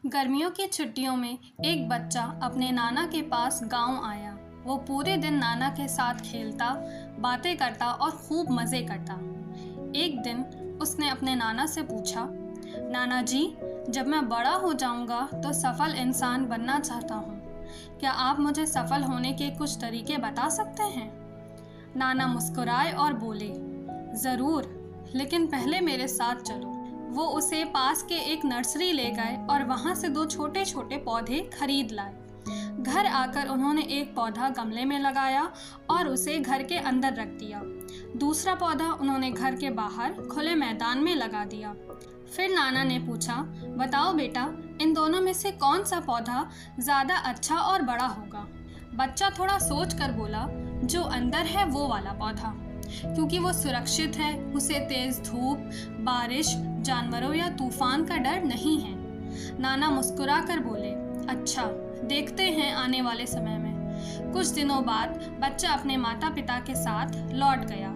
गर्मियों की छुट्टियों में एक बच्चा अपने नाना के पास गांव आया। वो पूरे दिन नाना के साथ खेलता, बातें करता और खूब मज़े करता। एक दिन उसने अपने नाना से पूछा, नाना जी, जब मैं बड़ा हो जाऊंगा तो सफल इंसान बनना चाहता हूँ। क्या आप मुझे सफल होने के कुछ तरीके बता सकते हैं? नाना मुस्कुराए और बोले, ज़रूर, लेकिन पहले मेरे साथ चलो। वो उसे पास के एक नर्सरी ले गए और वहाँ से 2 छोटे छोटे पौधे खरीद लाए। घर आकर उन्होंने एक पौधा गमले में लगाया और उसे घर के अंदर रख दिया। दूसरा पौधा उन्होंने घर के बाहर खुले मैदान में लगा दिया। फिर नाना ने पूछा, बताओ बेटा, इन दोनों में से कौन सा पौधा ज़्यादा अच्छा और बड़ा होगा? बच्चा थोड़ा सोच कर बोला, जो अंदर है वो वाला पौधा, क्योंकि वो सुरक्षित है, उसे तेज धूप, बारिश, जानवरों या तूफान का डर नहीं है। नाना मुस्कुरा कर बोले, अच्छा, देखते हैं आने वाले समय में। कुछ दिनों बाद बच्चा अपने माता पिता के साथ लौट गया।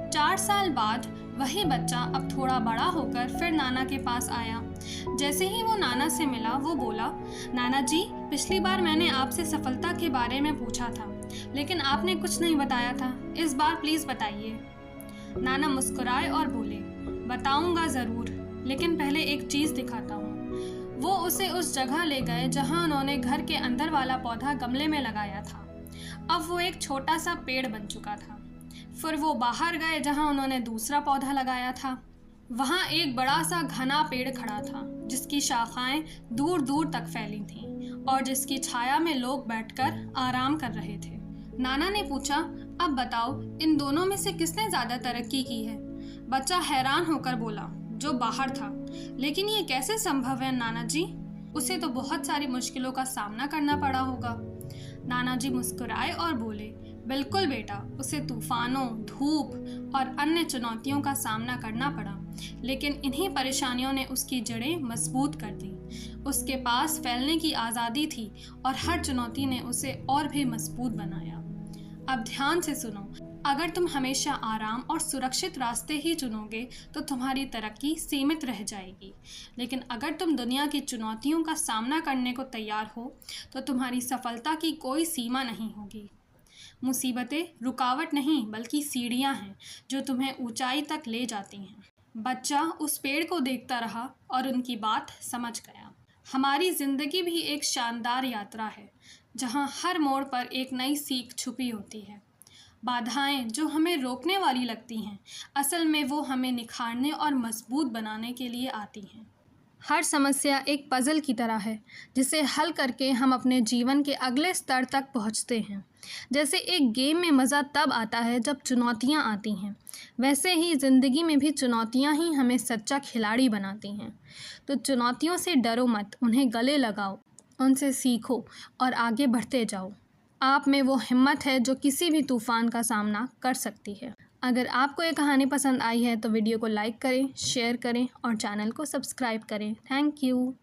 4 साल बाद वही बच्चा अब थोड़ा बड़ा होकर फिर नाना के पास आया। जैसे ही वो नाना से मिला, वो बोला, नाना जी, पिछली बार मैंने आपसे सफलता के बारे में पूछा था, लेकिन आपने कुछ नहीं बताया था। इस बार प्लीज़ बताइए। नाना मुस्कुराए और बोले, बताऊंगा ज़रूर, लेकिन पहले एक चीज़ दिखाता हूँ। वो उसे उस जगह ले गए जहाँ उन्होंने घर के अंदर वाला पौधा गमले में लगाया था। अब वो एक छोटा सा पेड़ बन चुका था। फिर वो बाहर गए जहाँ उन्होंने दूसरा पौधा लगाया था। वहाँ एक बड़ा सा घना पेड़ खड़ा था, जिसकी शाखाएं दूर दूर तक फैली थीं और जिसकी छाया में लोग बैठकर आराम कर रहे थे। नाना ने पूछा, अब बताओ, इन दोनों में से किसने ज़्यादा तरक्की की है? बच्चा हैरान होकर बोला, जो बाहर था। लेकिन ये कैसे संभव है नाना जी? उसे तो बहुत सारी मुश्किलों का सामना करना पड़ा होगा। नाना जी मुस्कुराए और बोले, बिल्कुल बेटा, उसे तूफानों, धूप और अन्य चुनौतियों का सामना करना पड़ा, लेकिन इन्हीं परेशानियों ने उसकी जड़ें मजबूत कर दी। उसके पास फैलने की आज़ादी थी और हर चुनौती ने उसे और भी मजबूत बनाया। अब ध्यान से सुनो, अगर तुम हमेशा आराम और सुरक्षित रास्ते ही चुनोगे तो तुम्हारी तरक्की सीमित रह जाएगी, लेकिन अगर तुम दुनिया की चुनौतियों का सामना करने को तैयार हो तो तुम्हारी सफलता की कोई सीमा नहीं होगी। मुसीबतें रुकावट नहीं, बल्कि सीढ़ियाँ हैं जो तुम्हें ऊंचाई तक ले जाती हैं। बच्चा उस पेड़ को देखता रहा और उनकी बात समझ गया। हमारी ज़िंदगी भी एक शानदार यात्रा है, जहाँ हर मोड़ पर एक नई सीख छुपी होती है। बाधाएं जो हमें रोकने वाली लगती हैं, असल में वो हमें निखारने और मजबूत बनाने के लिए आती हैं। हर समस्या एक पज़ल की तरह है, जिसे हल करके हम अपने जीवन के अगले स्तर तक पहुंचते हैं। जैसे एक गेम में मज़ा तब आता है जब चुनौतियां आती हैं, वैसे ही ज़िंदगी में भी चुनौतियां ही हमें सच्चा खिलाड़ी बनाती हैं। तो चुनौतियों से डरो मत, उन्हें गले लगाओ, उनसे सीखो और आगे बढ़ते जाओ। आप में वो हिम्मत है जो किसी भी तूफ़ान का सामना कर सकती है। अगर आपको ये कहानी पसंद आई है तो वीडियो को लाइक करें, शेयर करें और चैनल को सब्सक्राइब करें। Thank you.